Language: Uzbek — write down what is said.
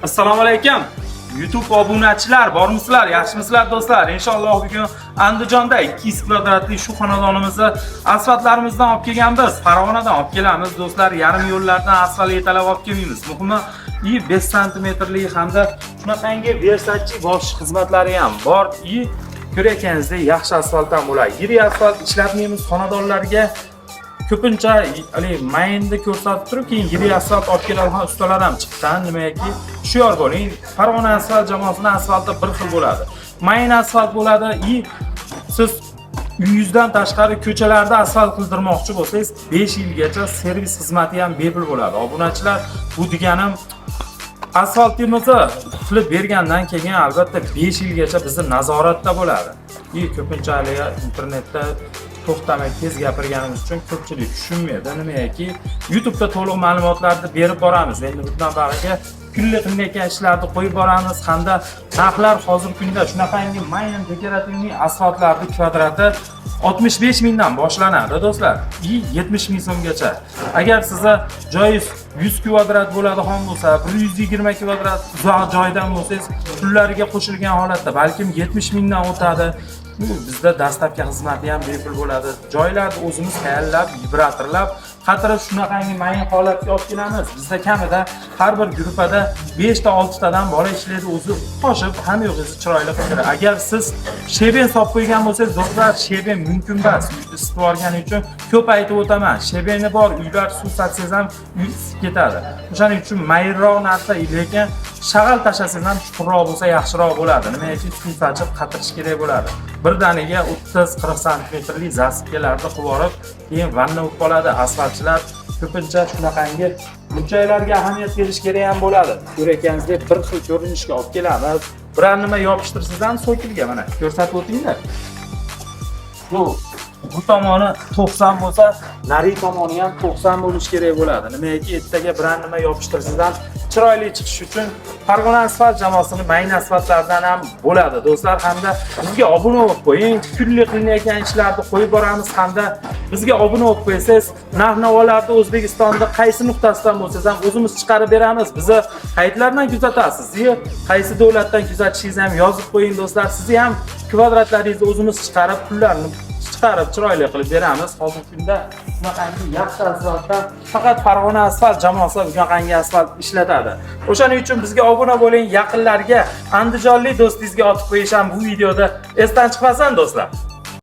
Assalomu alaykum. YouTube obunachilar, bormisizlar? Yaxshimisizlar do'stlar? Inshaalloh bugun Andijonda 200 kvadratli shu xonadonimizni asfaltlarimizdan olib kelganmiz. Farg'onadan olib kelamiz do'stlar. Yarim yo'llardan asfalt yetalab olib kelmaymiz. Muhimi 5 santimetrli hamda shunaqangi Versace bosh xizmatlari ham bor. Ko'rayotganingizda yaxshi asfaltdan bo'ladi. Yirik asfalt ishlatmaymiz xonadonlarga. Ko'pincha mayinni ko'rsatib turib, keyin yirik asfalt olib keladigan ustalar ham chiqqan. Nimaki, hushyor bo'ling. Farg'ona asfalt jamoasining asfalti bir xil bo'ladi. Mayin asfalt bo'ladi. Siz uyingizdan tashqari ko'chalarda asfalt qildirmoqchi bo'lsangiz, 5 yilgacha servis xizmati ham bepul bo'ladi. Obunachilar, bu deganim asfaltimizni qilib bergandan keyin albatta 5 yilgacha bizning nazoratda bo'ladi. Ko'pincha internetda to'xtamay tez gapirganimiz uchun ko'pchilik tushunmaydi. Nimaki, YouTube'da to'liq ma'lumotlarni berib boramiz. Endi bundan bag'iga kunlik qilinayotgan ishlarni qo'yib boramiz hamda narxlar hozirgi kunda shunaqangi mayin dekorativniy asfaltlarning kvadrati 65 mingdan boshlanadi do'stlar. 70 ming so'mgacha. Agar sizga joyingiz 100 kvadrat bo'ladigan bo'lsa, 120 kvadrat uzoq joydan bo'lsangiz, pullariga qo'shilgan holatda balkim 70 mingdan o'tadi. Bizda dastlabki xizmati ham bepul bo'ladi. Joylarni o'zimiz tayyorlab, vibratorlab, qatirib shunaqangi mayin holatga olib kelamiz. Bizda kamida har bir gruppada 5 ta 6 tadan bola ishlaydi, o'zi qo'shib hamma yo'g'ingizni chiroyli qiladi. Agar siz sheben solib qo'ygan bo'lsangiz, do'stlar, sheben mumkin emas. Uyni isitib olgani uchun ko'p aytib o'taman. Shebeni bor, uylar suv satsangiz ham uy isib ketadi. O'shaning uchun mayinroq narsa, lekin shag'al tashlasangiz ham chuqurroq bo'lsa yaxshiroq bo'ladi. Nimaiki suv sachib qatirish kerak bo'ladi. Birdaniga 30-40 santimetrli zasipkalarni qilib olib, keyin vanna bo'lib qoladi. Asfaltchilar ko'pincha shunaqangi burchaklarga ahamiyat berish kerak ham bo'ladi. Ko'rayotganingizdek bir xil ko'rinishga olib kelamiz. Biror nima yopishtirsangiz ham so'kilgan, mana ko'rsatib o'tinglar. Bu tomoni 90 bo'lsa, nari tomoni ham 90 bo'lish kerak bo'ladi. Nimaiki, ertaga biror nima yopishtirsangiz ham chiroyli chiqish uchun Farg'ona asfalt jamoasining mayin asfaltlaridan ham bo'ladi do'stlar. Hamda bizga obuna bo'lib qo'ying. Kunlik qilinayotgan ishlarni qo'yib boramiz hamda bizga obuna bo'lib qo'ysangiz, narx-navolarni O'zbekistonda qaysi nuqtasidan bo'lsangiz ham o'zimiz chiqarib beramiz. Bizni qaytlardan kuzatasiz. Qaysi davlatdan kuzatishingizni ham yozib qo'ying do'stlar. Sizni ham kvadratlaringizni o'zimiz chiqarib, pullarni chiqarib chiroyli qilib beramiz. Hozirgi kunda bunaqangi yaxshi asfaltdan faqat Farg'ona asfalt jamoasi bunaqangi asfalt ishlatadi. O'shaning uchun bizga obuna bo'ling, yaqinlarga, andijonlik do'stingizga otib qo'yish ham bu videoda esdan chiqmasin do'stlar.